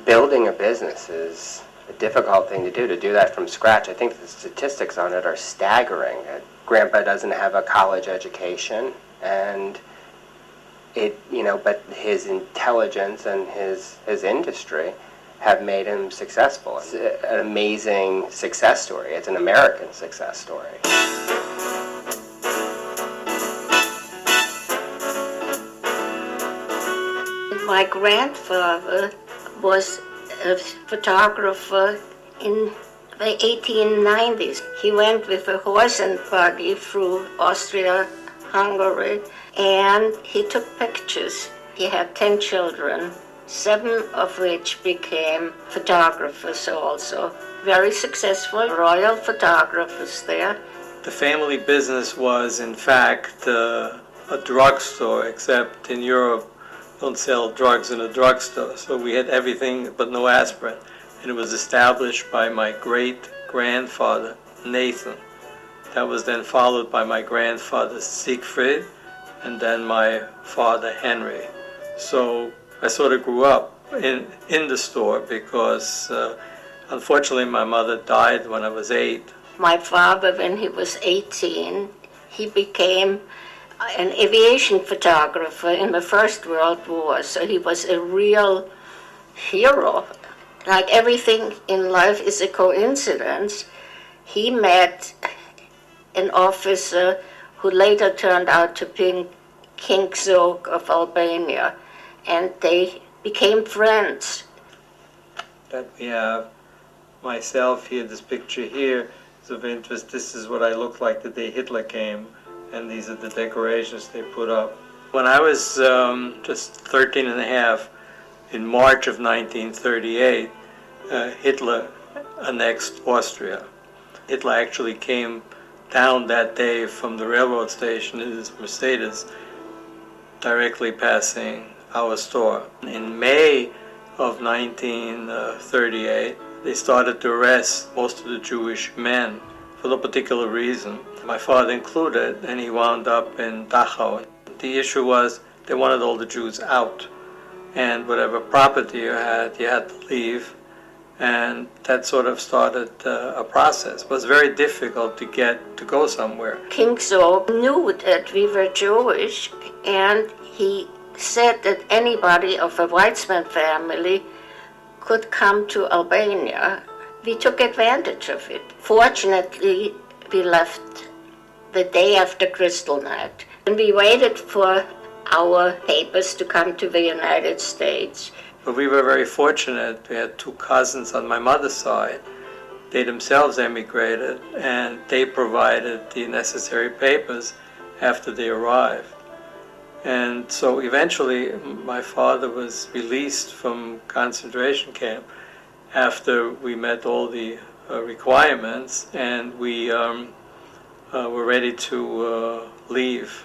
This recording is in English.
building a business is a difficult thing to do that from scratch. I think the statistics on it are staggering. Grandpa doesn't have a college education, and but his intelligence and his industry have made him successful. It's an amazing success story. It's an American success story. My grandfather was a photographer in the 1890s. He went with a horse and buggy through Austria, Hungary, and he took pictures. He had 10 children, 7 of which became photographers also. Very successful royal photographers there. The family business was, in fact, a drugstore, except in Europe, don't sell drugs in a drugstore. So we had everything but no aspirin. And it was established by my great-grandfather, Nathan. That was then followed by my grandfather, Siegfried, and then my father, Henry. So I sort of grew up in the store because, unfortunately, my mother died when I was 8. My father, when he was 18, he became an aviation photographer in the First World War, so he was a real hero. Like everything in life is a coincidence. He met an officer who later turned out to be King Zog of Albania, and they became friends. That we have myself here, this picture here is of interest. This is what I looked like the day Hitler came, and these are the decorations they put up. When I was just 13 and a half, in March of 1938, Hitler annexed Austria. Hitler actually came down that day from the railroad station in his Mercedes, directly passing our store. In May of 1938, they started to arrest most of the Jewish men for no particular reason, my father included, and he wound up in Dachau. The issue was they wanted all the Jews out, and whatever property you had to leave, and that sort of started a process. It was very difficult to go somewhere. King Zog knew that we were Jewish, and he said that anybody of a Weizmann family could come to Albania. We took advantage of it. Fortunately, we left the day after Kristallnacht, and we waited for our papers to come to the United States. But we were very fortunate. We had 2 cousins on my mother's side. They themselves emigrated, and they provided the necessary papers after they arrived. And so eventually my father was released from concentration camp after we met all the requirements, and we were ready to leave.